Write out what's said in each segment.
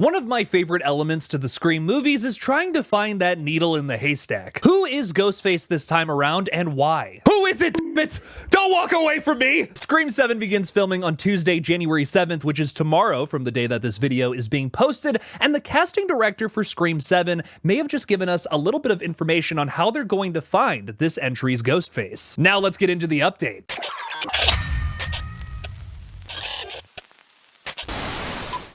One of my favorite elements to the Scream movies is trying to find that needle in the haystack. Who is Ghostface this time around, and why? Who is it? Don't walk away from me! Scream 7 begins filming on Tuesday, January 7th, which is tomorrow from the day that this video is being posted, and the casting director for Scream 7 may have just given us a little bit of information on how they're going to find this entry's Ghostface. Now let's get into the update.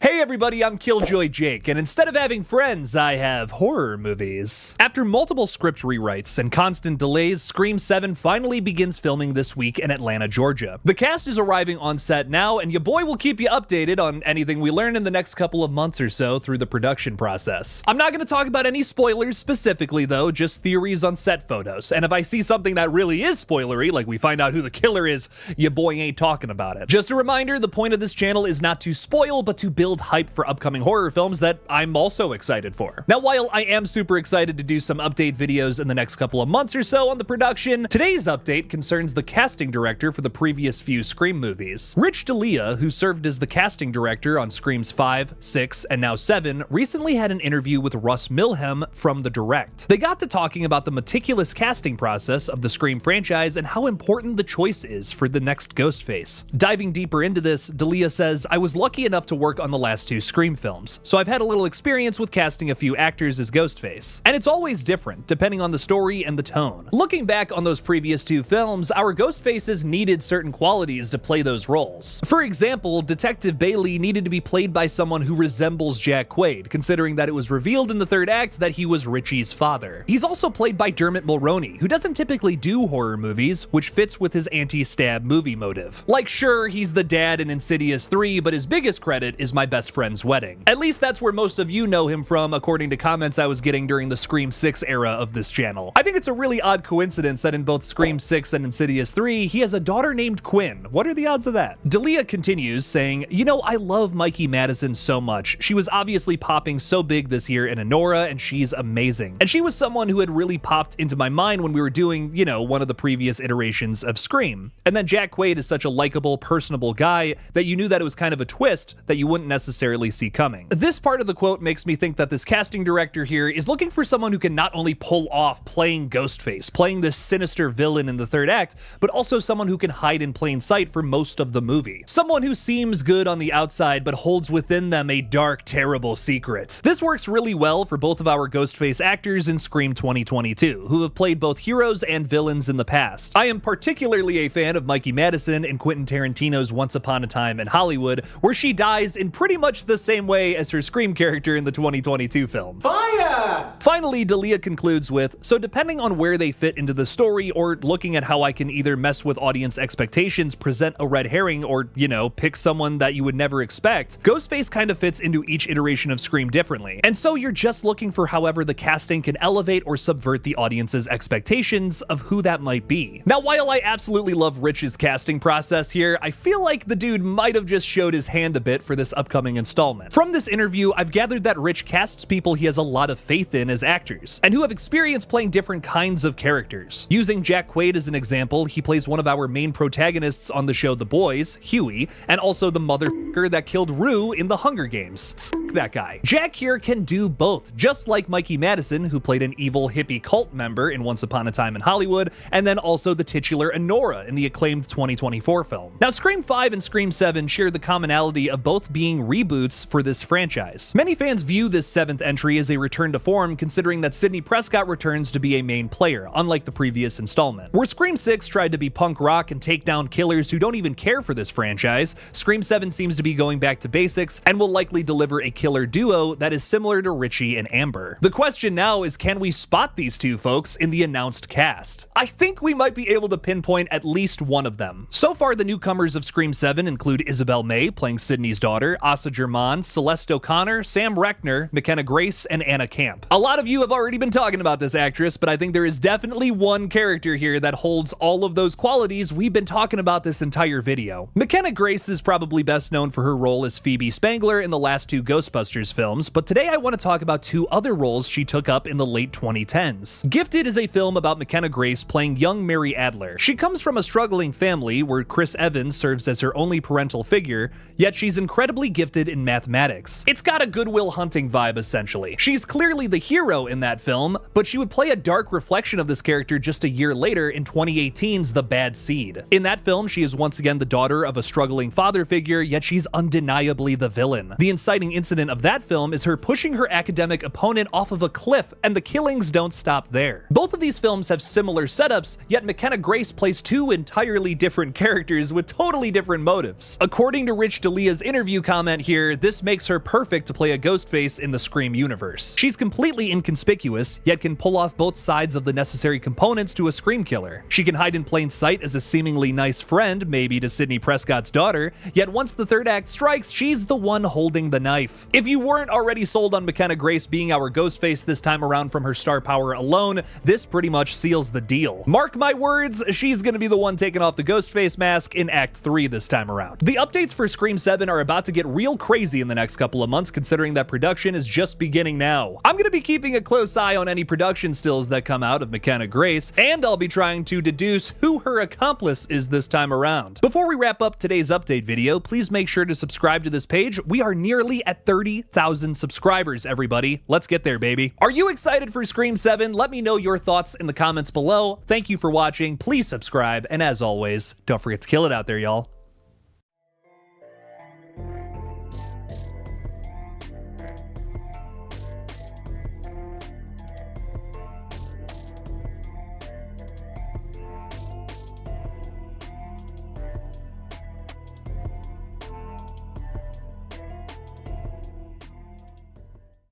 Hey everybody, I'm KillJoy Jake, and instead of having friends, I have horror movies. After multiple script rewrites and constant delays, Scream 7 finally begins filming this week in Atlanta, Georgia. The cast is arriving on set now, and your boy will keep you updated on anything we learn in the next couple of months or so through the production process. I'm not going to talk about any spoilers specifically though, just theories on set photos, and if I see something that really is spoilery, like we find out who the killer is, your boy ain't talking about it. Just a reminder, the point of this channel is not to spoil, but to build hype for upcoming horror films that I'm also excited for. Now, while I am super excited to do some update videos in the next couple of months or so on the production, today's update concerns the casting director for the previous few Scream movies. Rich D'Elia, who served as the casting director on Screams 5, 6, and now 7, recently had an interview with Russ Milham from The Direct. They got to talking about the meticulous casting process of the Scream franchise and how important the choice is for the next Ghostface. Diving deeper into this, D'Elia says, "I was lucky enough to work on the last two Scream films, so I've had a little experience with casting a few actors as Ghostface. And it's always different, depending on the story and the tone. Looking back on those previous two films, our Ghostfaces needed certain qualities to play those roles. For example, Detective Bailey needed to be played by someone who resembles Jack Quaid, considering that it was revealed in the third act that he was Richie's father. He's also played by Dermot Mulroney, who doesn't typically do horror movies, which fits with his anti-stab movie motive. Like, sure, he's the dad in Insidious 3, but his biggest credit is My Best Friend's Wedding. At least that's where most of you know him from, according to comments I was getting during the Scream 6 era of this channel. I think it's a really odd coincidence that in both Scream 6 and Insidious 3, he has a daughter named Quinn. What are the odds of that? D'Elia continues, saying, "You know, I love Mikey Madison so much. She was obviously popping so big this year in Anora, and she's amazing. And she was someone who had really popped into my mind when we were doing, you know, one of the previous iterations of Scream. And then Jack Quaid is such a likable, personable guy that you knew that it was kind of a twist that you wouldn't necessarily see coming." This part of the quote makes me think that this casting director here is looking for someone who can not only pull off playing Ghostface, playing this sinister villain in the third act, but also someone who can hide in plain sight for most of the movie. Someone who seems good on the outside, but holds within them a dark, terrible secret. This works really well for both of our Ghostface actors in Scream 2022, who have played both heroes and villains in the past. I am particularly a fan of Mikey Madison in Quentin Tarantino's Once Upon a Time in Hollywood, where she dies in pretty much the same way as her Scream character in the 2022 film. Fire! Finally, D'Elia concludes with, "So depending on where they fit into the story, or looking at how I can either mess with audience expectations, present a red herring, or, you know, pick someone that you would never expect, Ghostface kind of fits into each iteration of Scream differently. And so you're just looking for however the casting can elevate or subvert the audience's expectations of who that might be." Now, while I absolutely love Rich's casting process here, I feel like the dude might have just showed his hand a bit for this upcoming installment. From this interview, I've gathered that Rich casts people he has a lot of faith in as actors, and who have experience playing different kinds of characters. Using Jack Quaid as an example, he plays one of our main protagonists on the show The Boys, Huey, and also the motherfucker that killed Rue in The Hunger Games. F that guy. Jack here can do both, just like Mikey Madison, who played an evil hippie cult member in Once Upon a Time in Hollywood, and then also the titular Anora in the acclaimed 2024 film. Now, Scream 5 and Scream 7 share the commonality of both being reboots for this franchise. Many fans view this 7th entry as a return to form, considering that Sidney Prescott returns to be a main player, unlike the previous installment. Where Scream 6 tried to be punk rock and take down killers who don't even care for this franchise, Scream 7 seems to be going back to basics and will likely deliver a killer duo that is similar to Richie and Amber. The question now is, can we spot these two folks in the announced cast? I think we might be able to pinpoint at least one of them. So far, the newcomers of Scream 7 include Isabel May playing Sidney's daughter, Asa German, Celeste O'Connor, Sam Reckner, McKenna Grace, and Anna Camp. A lot of you have already been talking about this actress, but I think there is definitely one character here that holds all of those qualities we've been talking about this entire video. McKenna Grace is probably best known for her role as Phoebe Spangler in the last two Ghostface Ghostbusters films, but today I want to talk about two other roles she took up in the late 2010s. Gifted is a film about McKenna Grace playing young Mary Adler. She comes from a struggling family where Chris Evans serves as her only parental figure, yet she's incredibly gifted in mathematics. It's got a Good Will Hunting vibe, essentially. She's clearly the hero in that film, but she would play a dark reflection of this character just a year later in 2018's The Bad Seed. In that film, she is once again the daughter of a struggling father figure, yet she's undeniably the villain. The inciting incident of that film is her pushing her academic opponent off of a cliff, and the killings don't stop there. Both of these films have similar setups, yet McKenna Grace plays two entirely different characters with totally different motives. According to Rich D'Elia's interview comment here, this makes her perfect to play a Ghostface in the Scream universe. She's completely inconspicuous, yet can pull off both sides of the necessary components to a Scream killer. She can hide in plain sight as a seemingly nice friend, maybe to Sidney Prescott's daughter, yet once the third act strikes, she's the one holding the knife. If you weren't already sold on McKenna Grace being our Ghostface this time around from her star power alone, this pretty much seals the deal. Mark my words, she's gonna be the one taking off the Ghostface mask in Act 3 this time around. The updates for Scream 7 are about to get real crazy in the next couple of months, considering that production is just beginning now. I'm gonna be keeping a close eye on any production stills that come out of McKenna Grace, and I'll be trying to deduce who her accomplice is this time around. Before we wrap up today's update video, please make sure to subscribe to this page. We are nearly at 30,000 subscribers, everybody. Let's get there, baby. Are you excited for Scream 7? Let me know your thoughts in the comments below. Thank you for watching. Please subscribe, and as always, don't forget to kill it out there, y'all.